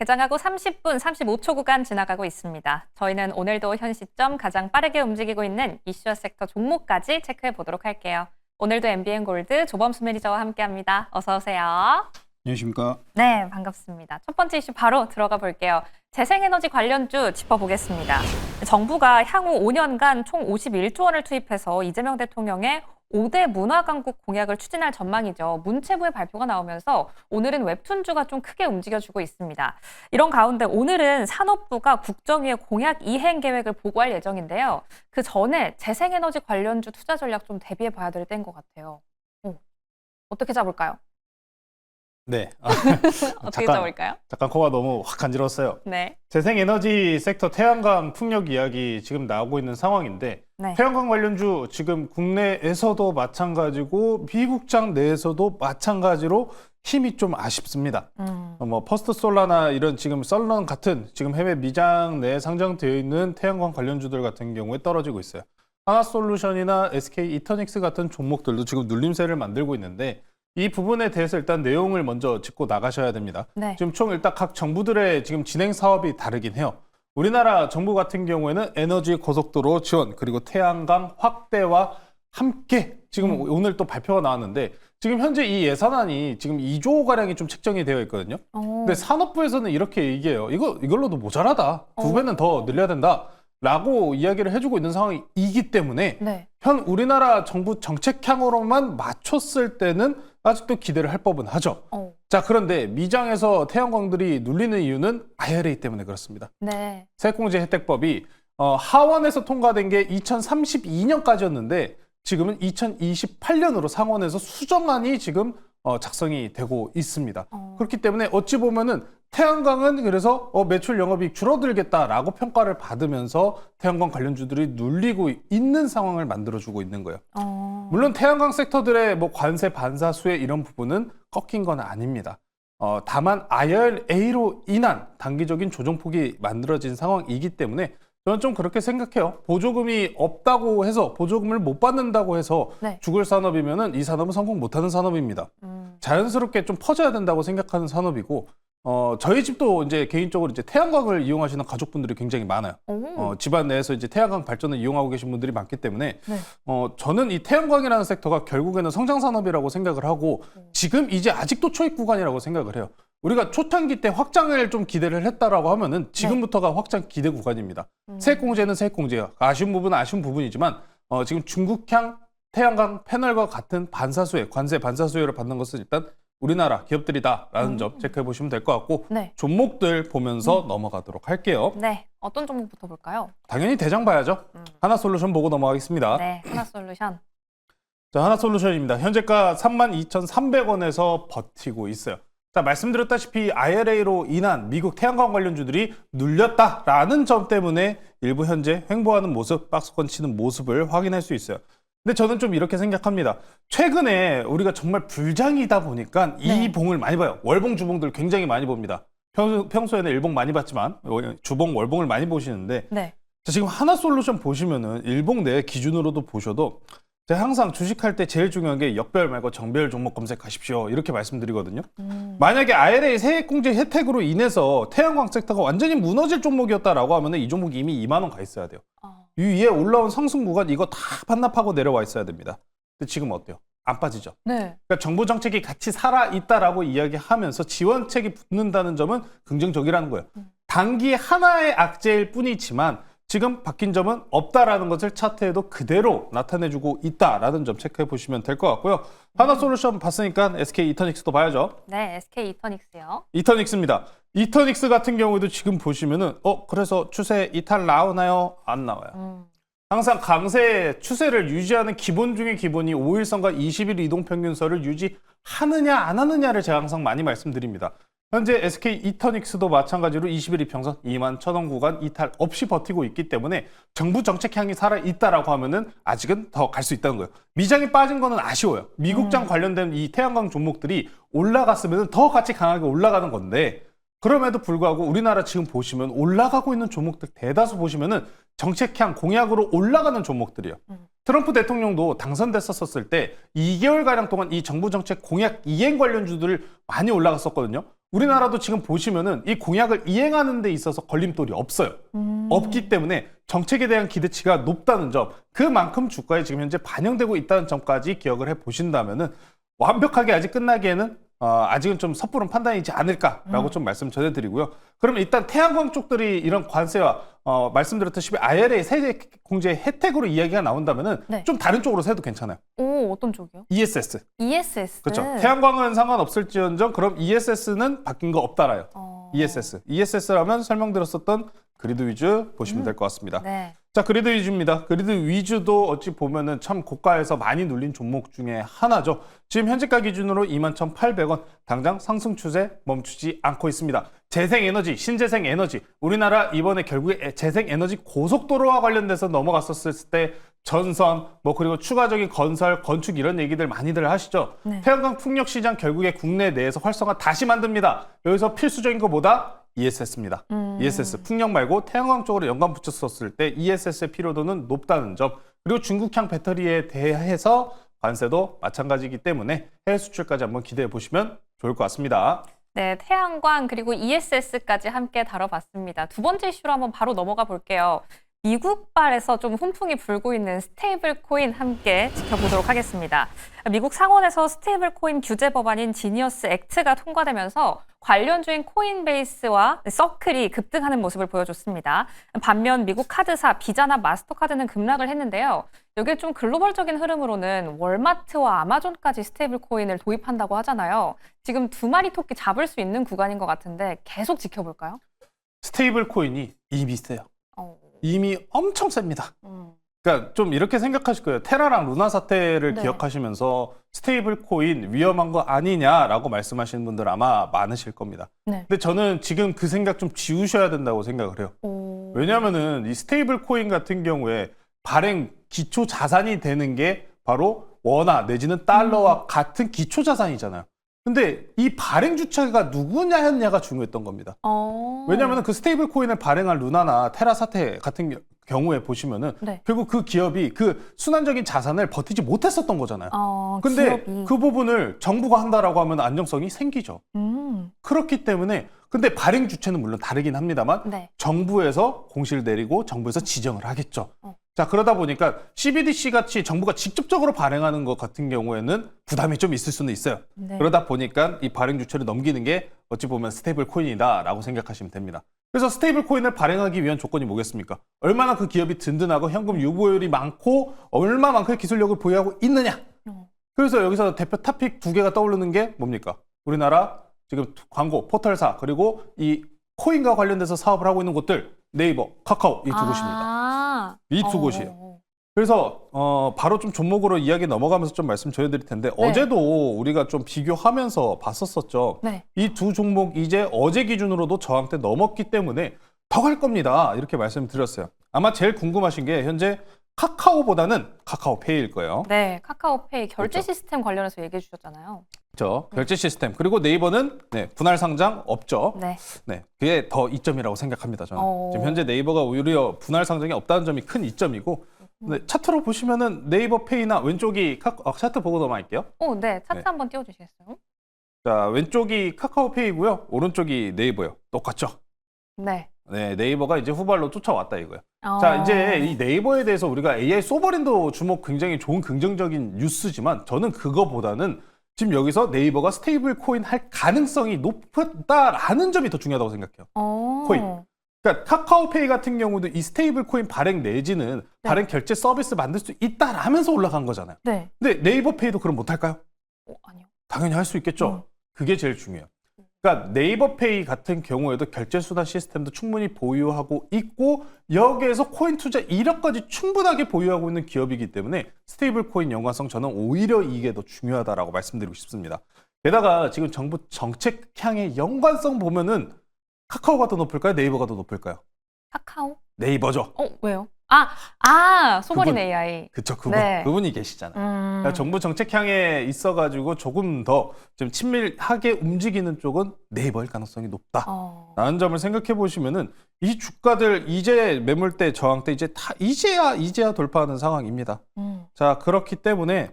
개장하고 30분 35초 구간 지나가고 있습니다. 저희는 오늘도 현 시점 가장 빠르게 움직이고 있는 이슈 섹터 종목까지 체크해 보도록 할게요. 오늘도 MBN 골드 조범수 매니저와 함께합니다. 어서 오세요. 안녕하십니까. 네, 반갑습니다. 첫 번째 이슈 바로 들어가 볼게요. 재생에너지 관련주 짚어보겠습니다. 정부가 향후 5년간 총 51조 원을 투입해서 이재명 대통령의 5대 문화강국 공약을 추진할 전망이죠. 문체부의 발표가 나오면서 오늘은 웹툰주가 좀 크게 움직여주고 있습니다. 이런 가운데 오늘은 산업부가 국정위에 공약 이행 계획을 보고할 예정인데요. 그 전에 재생에너지 관련주 투자 전략 좀 대비해 봐야 될 때인 것 같아요. 어떻게 잡을까요? 네. 어떻게 잡을까요? 잠깐 코가 너무 확 간지러웠어요. 네. 재생에너지 섹터 태양광 풍력 이야기 지금 나오고 있는 상황인데 네. 태양광 관련주 지금 국내에서도 마찬가지고 미국장 내에서도 마찬가지로 힘이 좀 아쉽습니다. 퍼스트 솔라나 이런 지금 썰런 같은 지금 해외 미장 내에 상장되어 있는 태양광 관련주들 같은 경우에 떨어지고 있어요. 하나솔루션이나 SK 이터닉스 같은 종목들도 지금 눌림세를 만들고 있는데 이 부분에 대해서 일단 내용을 먼저 짚고 나가셔야 됩니다. 네. 지금 총 일단 각 정부들의 지금 진행 사업이 다르긴 해요. 우리나라 정부 같은 경우에는 에너지 고속도로 지원 그리고 태양광 확대와 함께 지금 오늘 또 발표가 나왔는데 지금 현재 이 예산안이 지금 2조 가량이 좀 책정이 되어 있거든요. 근데 산업부에서는 이렇게 얘기해요. 이걸로도 모자라다. 2배는 더 늘려야 된다. 라고 이야기를 해주고 있는 상황이기 때문에 네. 현 우리나라 정부 정책향으로만 맞췄을 때는 아직도 기대를 할 법은 하죠. 자, 그런데 미장에서 태양광들이 눌리는 이유는 IRA 때문에 그렇습니다. 네. 세액공제 혜택법이 하원에서 통과된 게 2032년까지였는데 지금은 2028년으로 상원에서 수정안이 지금 작성이 되고 있습니다. 그렇기 때문에 어찌 보면은 태양광은 그래서 매출 영업이익 줄어들겠다라고 평가를 받으면서 태양광 관련주들이 눌리고 있는 상황을 만들어주고 있는 거예요. 물론 태양광 섹터들의 뭐 관세 반사 수혜 이런 부분은 꺾인 건 아닙니다. 다만 IRA로 인한 단기적인 조정폭이 만들어진 상황이기 때문에 저는 좀 그렇게 생각해요. 보조금이 없다고 해서 보조금을 못 받는다고 해서 네. 죽을 산업이면은 이 산업은 성공 못하는 산업입니다. 자연스럽게 좀 퍼져야 된다고 생각하는 산업이고 저희 집도 이제 개인적으로 이제 태양광을 이용하시는 가족분들이 굉장히 많아요. 집안 내에서 이제 태양광 발전을 이용하고 계신 분들이 많기 때문에 네. 저는 이 태양광이라는 섹터가 결국에는 성장 산업이라고 생각을 하고 지금 이제 아직도 초입 구간이라고 생각을 해요. 우리가 초창기 때 확장을 좀 기대를 했다라고 하면은 지금부터가 확장 기대 구간입니다. 세액공제는 세액공제야. 아쉬운 부분은 아쉬운 부분이지만 지금 중국향 태양광 패널과 같은 반사수혜, 관세 반사수혜를 받는 것은 일단 우리나라 기업들이다라는 점 체크해 보시면 될 것 같고 네. 종목들 보면서 넘어가도록 할게요. 네. 어떤 종목부터 볼까요? 당연히 대장 봐야죠. 하나솔루션 보고 넘어가겠습니다. 네. 하나솔루션. 자, 하나솔루션입니다. 현재가 32,300원에서 버티고 있어요. 자, 말씀드렸다시피 IRA로 인한 미국 태양광 관련주들이 눌렸다라는 점 때문에 일부 현재 횡보하는 모습, 박스권 치는 모습을 확인할 수 있어요. 근데 저는 좀 이렇게 생각합니다. 최근에 우리가 정말 불장이다 보니까 이 봉을 많이 봐요. 월봉, 주봉들 굉장히 많이 봅니다. 평소에는 일봉 많이 봤지만 주봉, 월봉을 많이 보시는데 네. 자, 지금 하나솔루션 보시면은 일봉 내 기준으로도 보셔도 제가 항상 주식할 때 제일 중요한 게 역별 말고 정별 종목 검색하십시오. 이렇게 말씀드리거든요. 만약에 IRA 세액공제 혜택으로 인해서 태양광 섹터가 완전히 무너질 종목이었다라고 하면 이 종목이 이미 2만 원 가 있어야 돼요. 이 위에 올라온 상승 구간 이거 다 반납하고 내려와 있어야 됩니다. 근데 지금 어때요? 안 빠지죠. 네. 그러니까 정부 정책이 같이 살아있다라고 이야기하면서 지원책이 붙는다는 점은 긍정적이라는 거예요. 단기 하나의 악재일 뿐이지만 지금 바뀐 점은 없다라는 것을 차트에도 그대로 나타내주고 있다라는 점 체크해 보시면 될 것 같고요. 하나솔루션 봤으니까 SK 이터닉스도 봐야죠. 네. SK 이터닉스요. 이터닉스입니다. 이터닉스 같은 경우에도 지금 보시면은 그래서 추세 이탈 나오나요? 안 나와요. 항상 강세 추세를 유지하는 기본 중의 기본이 5일선과 20일 이동평균선을 유지하느냐 안 하느냐를 제가 항상 많이 말씀드립니다. 현재 SK 이터닉스도 마찬가지로 20일 이평선 21,000원 구간 이탈 없이 버티고 있기 때문에 정부 정책향이 살아있다라고 하면은 아직은 더 갈 수 있다는 거예요. 미장이 빠진 거는 아쉬워요. 미국장 관련된 이 태양광 종목들이 올라갔으면 더 같이 강하게 올라가는 건데 그럼에도 불구하고 우리나라 지금 보시면 올라가고 있는 종목들 대다수 보시면은 정책향 공약으로 올라가는 종목들이에요. 트럼프 대통령도 당선됐었을 때 2개월가량 동안 이 정부 정책 공약 이행 관련주들 많이 올라갔었거든요. 우리나라도 지금 보시면은 이 공약을 이행하는 데 있어서 걸림돌이 없어요. 없기 때문에 정책에 대한 기대치가 높다는 점, 그만큼 주가에 지금 현재 반영되고 있다는 점까지 기억을 해 보신다면은 완벽하게 아직 끝나기에는 아직은 좀 섣부른 판단이지 않을까라고 좀 말씀 전해드리고요. 그러면 일단 태양광 쪽들이 이런 관세와 말씀드렸다시피 IRA 세제 공제 혜택으로 이야기가 나온다면은 네. 좀 다른 쪽으로 세도 괜찮아요. 오, 어떤 쪽이요? ESS. ESS. 그렇죠. 태양광은 상관없을지언정 그럼 ESS는 바뀐 거 없다라요. ESS. ESS라면 설명드렸었던 그리드 위주 보시면 될 것 같습니다. 네. 자, 그리드 위주입니다. 그리드 위주도 어찌 보면은 참 고가에서 많이 눌린 종목 중에 하나죠. 지금 현재가 기준으로 21,800원, 당장 상승 추세 멈추지 않고 있습니다. 재생에너지, 신재생에너지, 우리나라 이번에 결국에 재생에너지 고속도로와 관련돼서 넘어갔었을 때 전선, 그리고 추가적인 건설, 건축 이런 얘기들 많이들 하시죠. 네. 태양광 풍력 시장 결국에 국내 내에서 활성화 다시 만듭니다. 여기서 필수적인 것보다 ESS입니다. ESS, 풍력 말고 태양광 쪽으로 연관 붙였었을 때 ESS의 필요도는 높다는 점, 그리고 중국향 배터리에 대해서 관세도 마찬가지이기 때문에 해외 수출까지 한번 기대해 보시면 좋을 것 같습니다. 네, 태양광 그리고 ESS까지 함께 다뤄봤습니다. 두 번째 이슈로 한번 바로 넘어가 볼게요. 미국발에서 좀 훈풍이 불고 있는 스테이블 코인 함께 지켜보도록 하겠습니다. 미국 상원에서 스테이블 코인 규제 법안인 지니어스 액트가 통과되면서 관련주인 코인베이스와 서클이 급등하는 모습을 보여줬습니다. 반면 미국 카드사 비자나 마스터카드는 급락을 했는데요. 여기에 좀 글로벌적인 흐름으로는 월마트와 아마존까지 스테이블 코인을 도입한다고 하잖아요. 지금 두 마리 토끼 잡을 수 있는 구간인 것 같은데 계속 지켜볼까요? 스테이블 코인이 이미 세요. 이미 엄청 셉니다. 그러니까 좀 이렇게 생각하실 거예요. 테라랑 루나 사태를 네. 기억하시면서 스테이블 코인 위험한 거 아니냐라고 말씀하시는 분들 아마 많으실 겁니다. 네. 근데 저는 지금 그 생각 좀 지우셔야 된다고 생각을 해요. 왜냐하면은 이 스테이블 코인 같은 경우에 발행 기초 자산이 되는 게 바로 원화 내지는 달러와 같은 기초 자산이잖아요. 근데 이 발행 주체가 누구냐였냐가 중요했던 겁니다. 왜냐하면 그 스테이블 코인을 발행한 루나나 테라 사태 같은 경우에 보시면은 네. 결국 그 기업이 그 순환적인 자산을 버티지 못했었던 거잖아요. 근데 기업이. 그 부분을 정부가 한다라고 하면 안정성이 생기죠. 그렇기 때문에 근데 발행 주체는 물론 다르긴 합니다만 네. 정부에서 공시를 내리고 정부에서 지정을 하겠죠. 자, 그러다 보니까 CBDC 같이 정부가 직접적으로 발행하는 것 같은 경우에는 부담이 좀 있을 수는 있어요. 네. 그러다 보니까 이 발행 주체를 넘기는 게 어찌 보면 스테이블 코인이다라고 생각하시면 됩니다. 그래서 스테이블 코인을 발행하기 위한 조건이 뭐겠습니까? 얼마나 그 기업이 든든하고 현금 유보율이 많고 얼마만큼의 기술력을 보유하고 있느냐. 그래서 여기서 대표 탑픽 두 개가 떠오르는 게 뭡니까? 우리나라 지금 광고, 포털사, 그리고 이 코인과 관련돼서 사업을 하고 있는 곳들, 네이버, 카카오 이 두 곳입니다. 이 두 곳이에요. 그래서 바로 좀 종목으로 이야기 넘어가면서 좀 말씀 전해드릴 텐데 네. 어제도 우리가 좀 비교하면서 봤었죠. 네. 이 두 종목 이제 어제 기준으로도 저항대 넘었기 때문에 더 갈 겁니다. 이렇게 말씀드렸어요. 아마 제일 궁금하신 게 현재 카카오보다는 카카오페이일 거예요. 네, 카카오페이 결제 그렇죠. 시스템 관련해서 얘기해 주셨잖아요. 그렇죠. 결제 시스템. 그리고 네이버는 분할 상장 없죠. 네. 네, 그게 더 이점이라고 생각합니다. 저는 지금 현재 네이버가 오히려 분할 상장이 없다는 점이 큰 이점이고, 네, 차트로 보시면은 네이버 페이나 왼쪽이 차트 보고 넘어갈게요. 네, 차트 네. 한번 띄워주시겠어요? 자, 왼쪽이 카카오페이고요, 오른쪽이 네이버요. 똑같죠? 네. 네, 네이버가 이제 후발로 쫓아왔다 이거예요. 자, 이제 이 네이버에 대해서 우리가 AI 소버린도 주목 굉장히 좋은 긍정적인 뉴스지만 저는 그거보다는 지금 여기서 네이버가 스테이블 코인 할 가능성이 높다라는 점이 더 중요하다고 생각해요. 코인. 그러니까 카카오페이 같은 경우도 이 스테이블 코인 발행 내지는 발행 결제 서비스 만들 수 있다라면서 올라간 거잖아요. 네. 근데 네이버 페이도 그럼 못할까요? 아니요. 당연히 할 수 있겠죠. 그게 제일 중요해요. 그러니까 네이버 페이 같은 경우에도 결제 수단 시스템도 충분히 보유하고 있고 여기에서 코인 투자 이력까지 충분하게 보유하고 있는 기업이기 때문에 스테이블 코인 연관성 저는 오히려 이게 더 중요하다라고 말씀드리고 싶습니다. 게다가 지금 정부 정책 향의 연관성 보면은 카카오가 더 높을까요? 네이버가 더 높을까요? 카카오? 네이버죠. 왜요? 소버린 그분. AI. 그쵸, 그분이 계시잖아요. 그러니까 정부 정책 향에 있어가지고 조금 더 좀 친밀하게 움직이는 쪽은 네이버일 가능성이 높다. 라는 점을 생각해 보시면은 이 주가들 이제 매물대 저항대 이제 다 이제야 돌파하는 상황입니다. 자, 그렇기 때문에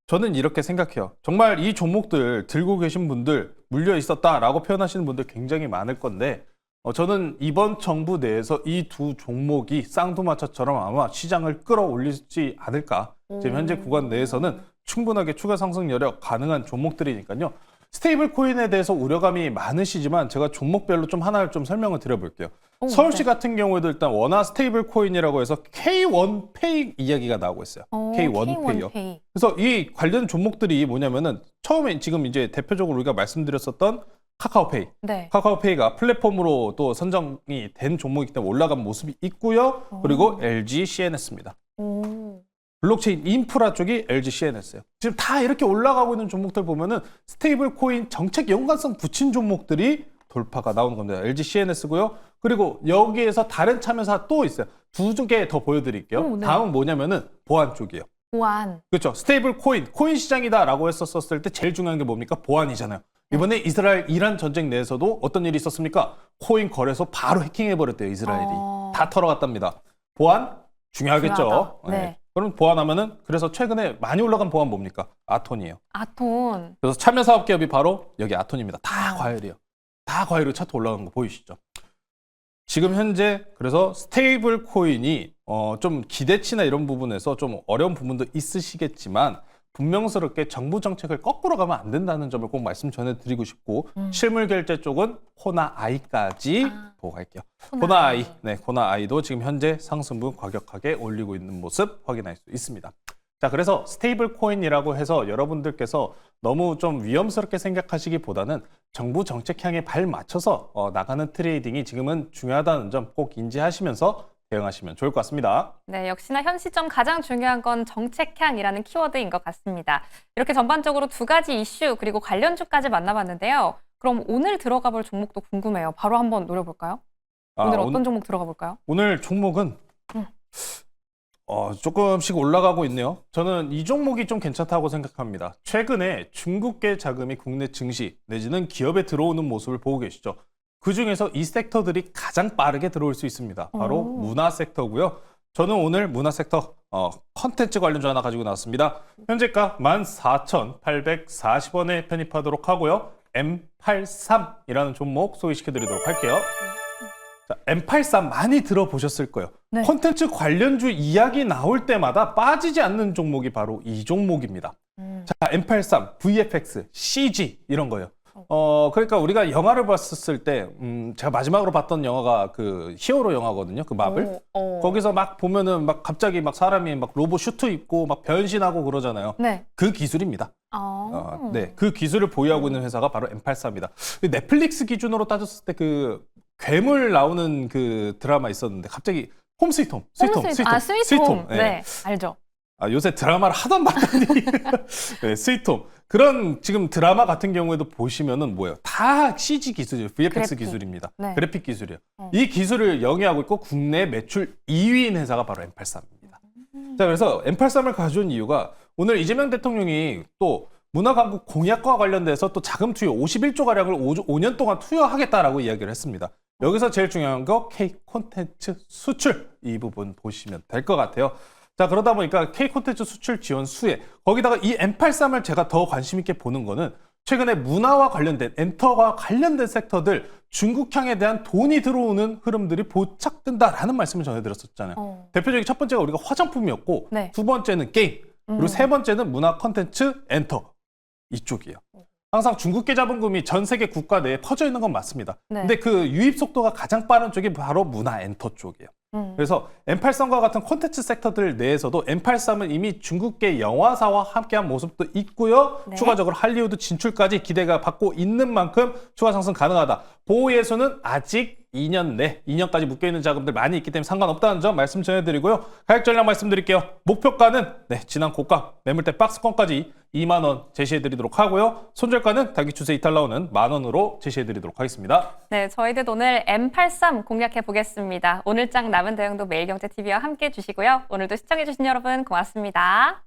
저는 이렇게 생각해요. 정말 이 종목들 들고 계신 분들 물려 있었다라고 표현하시는 분들 굉장히 많을 건데 저는 이번 정부 내에서 이 두 종목이 쌍두마차처럼 아마 시장을 끌어올리지 않을까. 지금 현재 구간 내에서는 충분하게 추가 상승 여력 가능한 종목들이니까요. 스테이블 코인에 대해서 우려감이 많으시지만 제가 종목별로 좀 하나를 좀 설명을 드려볼게요. 서울시 네. 같은 경우에도 일단 원화 스테이블 코인이라고 해서 K1페이 이야기가 나오고 있어요. K1페이요. K1페이. 그래서 이 관련 종목들이 뭐냐면은 처음에 지금 이제 대표적으로 우리가 말씀드렸었던 카카오페이. 네. 카카오페이가 플랫폼으로 또 선정이 된 종목이기 때문에 올라간 모습이 있고요. 그리고 LG CNS입니다. 오. 블록체인 인프라 쪽이 LG CNS예요. 지금 다 이렇게 올라가고 있는 종목들 보면은 스테이블 코인 정책 연관성 붙인 종목들이 돌파가 나오는 겁니다. LG CNS고요. 그리고 여기에서 다른 참여사 또 있어요. 두 개 더 보여드릴게요. 오, 네. 다음은 뭐냐면은 보안 쪽이에요. 보안. 그렇죠. 스테이블 코인 시장이다라고 했었을 때 제일 중요한 게 뭡니까? 보안이잖아요. 이번에 이스라엘 이란 전쟁 내에서도 어떤 일이 있었습니까? 코인 거래소 바로 해킹해버렸대요. 이스라엘이. 다 털어갔답니다. 보안 중요하겠죠. 중요하다. 네. 그럼 보안하면은 그래서 최근에 많이 올라간 보안 뭡니까? 아톤이에요. 아톤. 그래서 참여 사업 기업이 바로 여기 아톤입니다. 다 과열이에요. 다 과열로 차트 올라간 거 보이시죠? 지금 현재 그래서 스테이블 코인이 좀 기대치나 이런 부분에서 좀 어려운 부분도 있으시겠지만 분명스럽게 정부 정책을 거꾸로 가면 안 된다는 점을 꼭 말씀 전해드리고 싶고 실물 결제 쪽은 호나아이까지 보고 갈게요. 호나아이, 네, 호나아이도 지금 현재 상승분 과격하게 올리고 있는 모습 확인할 수 있습니다. 자, 그래서 스테이블 코인이라고 해서 여러분들께서 너무 좀 위험스럽게 생각하시기보다는 정부 정책향에 발 맞춰서 나가는 트레이딩이 지금은 중요하다는 점 꼭 인지하시면서 대응하시면 좋을 것 같습니다. 네, 역시나 현 시점 가장 중요한 건 정책향이라는 키워드인 것 같습니다. 이렇게 전반적으로 두 가지 이슈 그리고 관련주까지 만나봤는데요. 그럼 오늘 들어가 볼 종목도 궁금해요. 바로 한번 노려볼까요? 오늘 어떤 종목 들어가 볼까요? 오늘 종목은 조금씩 올라가고 있네요. 저는 이 종목이 좀 괜찮다고 생각합니다. 최근에 중국계 자금이 국내 증시 내지는 기업에 들어오는 모습을 보고 계시죠. 그중에서 이 섹터들이 가장 빠르게 들어올 수 있습니다. 바로 문화 섹터고요. 저는 오늘 문화 섹터 컨텐츠 관련주 하나 가지고 나왔습니다. 현재가 14,840원에 편입하도록 하고요. M83이라는 종목 소개시켜드리도록 할게요. 자, M83 많이 들어보셨을 거예요. 네. 콘텐츠 관련주 이야기 나올 때마다 빠지지 않는 종목이 바로 이 종목입니다. 자, M83, VFX, CG 이런 거예요. 그러니까 우리가 영화를 봤었을 때 제가 마지막으로 봤던 영화가 그 히어로 영화거든요. 그 마블. 거기서 막 보면은 막 갑자기 막 사람이 막 로봇 슈트 입고 막 변신하고 그러잖아요. 네. 그 기술입니다. 네, 그 기술을 보유하고 있는 회사가 바로 M83입니다. 넷플릭스 기준으로 따졌을 때 그 괴물 나오는 그 드라마 있었는데 갑자기 홈 스위트 홈. 스위트 홈. 네, 알죠. 요새 드라마를 하도 안 봤더니 네, 스위트홈 그런 지금 드라마 같은 경우에도 보시면은 뭐예요? 다 CG 기술이에요. VFX 기술입니다. 네. 그래픽 기술이에요. 이 기술을 영위하고 있고 국내 매출 2위인 회사가 바로 M83입니다. 자, 그래서 M83을 가져온 이유가 오늘 이재명 대통령이 또 문화강국 공약과 관련돼서 또 자금 투여 51조 가량을 5년 동안 투여하겠다라고 이야기를 했습니다. 여기서 제일 중요한 거 K 콘텐츠 수출 이 부분 보시면 될 것 같아요. 자, 그러다 보니까 K 콘텐츠 수출 지원 수혜 거기다가 이 M83을 제가 더 관심 있게 보는 거는 최근에 문화와 관련된 엔터와 관련된 섹터들 중국향에 대한 돈이 들어오는 흐름들이 포착된다라는 말씀을 전해드렸었잖아요. 대표적인 첫 번째가 우리가 화장품이었고 네. 두 번째는 게임 그리고 세 번째는 문화 콘텐츠 엔터 이쪽이에요. 항상 중국계 자본금이 전 세계 국가 내에 퍼져 있는 건 맞습니다. 네. 근데 그 유입 속도가 가장 빠른 쪽이 바로 문화 엔터 쪽이에요. 그래서 M83과 같은 콘텐츠 섹터들 내에서도 M83은 이미 중국계 영화사와 함께한 모습도 있고요. 네. 추가적으로 할리우드 진출까지 기대가 받고 있는 만큼 추가 상승 가능하다. 보호예수는 아직 2년 내 2년까지 묶여있는 자금들 많이 있기 때문에 상관없다는 점 말씀 전해드리고요. 가격 전략 말씀드릴게요. 목표가는 지난 고가 매물대 박스권까지 2만 원 제시해드리도록 하고요. 손절가는 단기 추세 이탈 나오는 10,000원으로 제시해드리도록 하겠습니다. 네, 저희들 오늘 M83 공략해 보겠습니다. 오늘장 남은 대응도 매일경제TV와 함께 해주시고요. 오늘도 시청해주신 여러분 고맙습니다.